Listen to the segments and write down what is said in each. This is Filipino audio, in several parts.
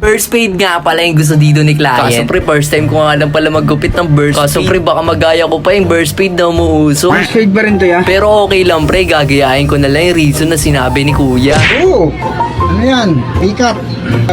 First fade nga pala yung gusto dito ni client. Kaso pre, first time ko nga lang pala maggupit ng burst fade. Kaso pre, baka magaya ko pa yung burst fade na umuuso. First fade ba rin to ya? Pero okay lang pre, gagayahin ko na lang yung reason na sinabi ni kuya. Oo. Ano yan? Ikat.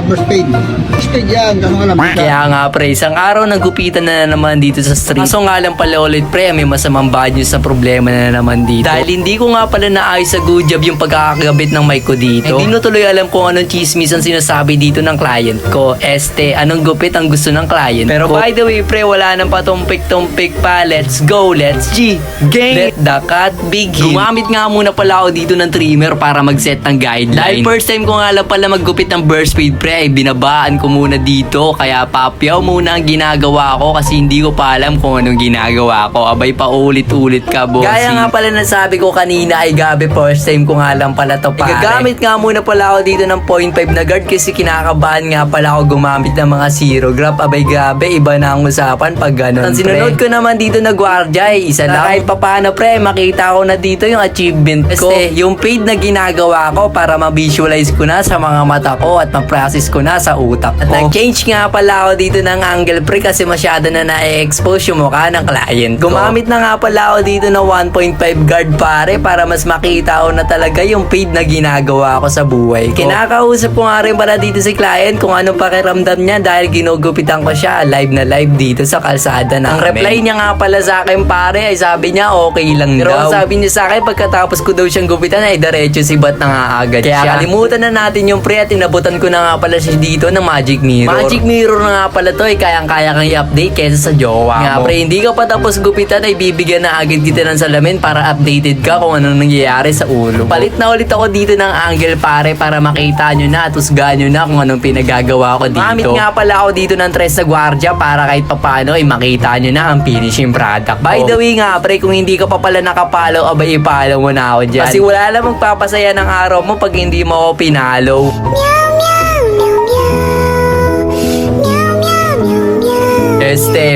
First fade. First fade yan. Kaso nga lang. Kaya nga pre, isang araw nagupitan na naman dito sa street. Kaso nga lang pala ulit pre, may masamang bad news na problema na naman dito. Dahil hindi ko nga pala naayos sa good job yung pagkakagabit ng mic ko dito. Hindi no tuloy alam kung anong chismis ang sinasabi dito ng client ko. Anong gupit ang gusto ng client pero ko. By the way pre, wala nang patumpik-tumpik pa. Let's go, let's G. Gang, let the cat begin. Gumamit nga muna pala ako dito ng trimmer para mag-set ng guideline. Dahil first time ko nga lang pala maggupit ng burst fade pre, ay binabaan ko muna dito. Kaya papyaw muna ang ginagawa ko kasi hindi ko pa alam kung anong ginagawa ko. Abay pa ulit-ulit ka, bossy. Gaya nga pala nasabi ko kanina ay gabi, first time ko nga lang pala to pare. Gagamit nga muna pala ako dito ng 0.5 na guard kasi kinakabahan nga pala ako gumamit ng mga zero grab. Abay gabi, iba na ang usapan pag ganun. Ang sinunod ko naman dito na gwardiya ay isa lang. Kahit papano pre, makita ko na dito yung achievement ko. Kasi yung paid na ginagawa ko para ma-visualize ko na sa mga mata ko at ma-process ko na sa utak. At nag-change nga pala ako dito ng angle pre kasi masyado na na-expose yung mukha ng client ko. Gumamit na nga pala ako dito na 1.5 guard pare para mas makita ko na talaga yung paid na ginagawa ko sa buhay ko. Kinakausap ko nga rin pala dito si client kung anong pakiramdam niya dahil ginugupitan ko siya live na live dito sa kalsada namin. Ang reply niya nga pala sa akin pare ay sabi niya okay lang pero daw. Pero sabi niya sa akin pagkatapos ko daw siyang gupitan ay diretso si bat na nga agad kaya siya. Kalimutan na natin yung pre at inabutan ko na nga pala siya dito ng magic mirror. Magic mirror na nga pala to ay kayang-kaya kang i-update kaysa sa jowa nga mo. Pre, hindi ka pa tapos gupitan ay bibigyan na agad kita ng salamin para updated ka kung anong nangyayari sa ulo. Palit na ulit ako dito ng angle pare para makita nyo na at husgahan nyo na kung anong pinagagawa ko dito. Gamit nga pala ako dito ng tres na gwardiya para kahit papano ay makita nyo na ang finishing product. By the way nga pre, kung hindi ka pa pala nakapalo, abay ipalo mo na ako dyan. Kasi wala lang magpapasaya ng araw mo pag hindi mo ako pinalo.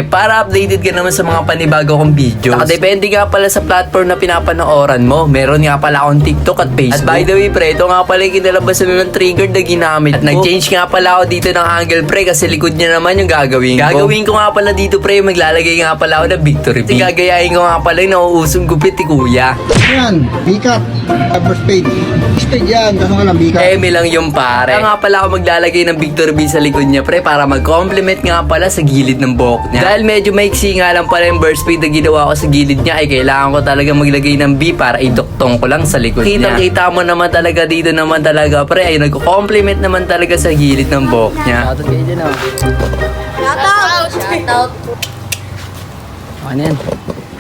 Para updated ka naman sa mga panibago kong videos. Nakadepende nga pala sa platform na pinapanooran mo. Meron nga pala akong TikTok at Facebook. At by the way pre, ito nga pala yung kinalabasan ng trigger na ginamit at nag-change nga pala ako dito ng angle pre kasi likod niya naman yung gagawin ko. Gagawin ko nga pala dito pre, maglalagay nga pala ako ng victory beat. Gagayahin ko nga pala yung nauusong gupit ni kuya. Yan. Ikat. First fade. First fade yan. Kaso nga lang. Ikat. Lang yung pare. Kaya nga pala ako maglalagay ng victory beat sa likod niya pre para mag-complement nga pala sa gilid ng buhok niya. Dahil medyo maiksi nga lang pala yung burst fade na ginawa ko sa gilid niya ay kailangan ko talaga maglagay ng B para iduktong ko lang sa likod niya. Kita mo naman talaga dito naman talaga pre ay nagko-complement naman talaga sa gilid ng buhok niya. Shoutout kayo dyan Shoutout! Ano yan?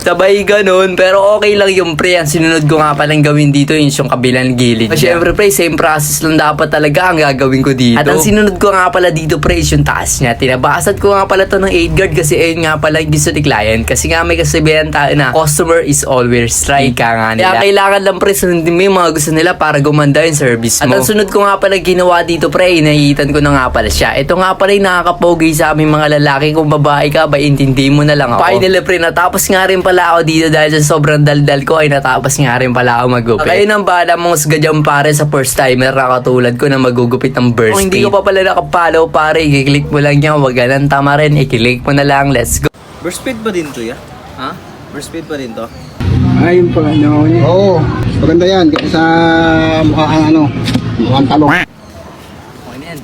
Sabay ganun, pero okay lang yung pre. Ang sinunod ko nga palang gawin dito yung kabilang gilid niya. Siyempre pre, same process lang dapat talaga ang gagawin ko dito. At ang sinunod ko nga pala dito pre is yung taas niya. Tinabasad ko nga pala to ng 8 guard kasi ayun nga pala yung gusto ni client. Kasi nga may kasabihan tayo na customer is always right ka nga nila. Kaya kailangan lang pre sundin mo yung mga gusto nila para gumanda yung service mo. At ang sunod ko nga pala ginawa dito pre, inahitan ko na nga pala siya. Ito nga pala yung nakakapogi sa aming mga lalaki. Kung babae ka ba, intindi mo na lang ako. Finally pre, natapos nga rin pala ako dito dahil sa sobrang daldal ko ay natapos nga rin pala ako magupit. Kayo nang bahala mong gadyan pare sa first timer na katulad ko na magugupit ng burst fade. Kung hindi ko pa pala nakapalo pare, i-click mo lang yan, wag ganang tama rin, i-click mo na lang, let's go. Burst speed ba din to ya? Ha? Burst speed ba din to? Ay, yung pala. Oo. Maganda yan. Kaya sa mukhang mukhang talong. Okay na yan.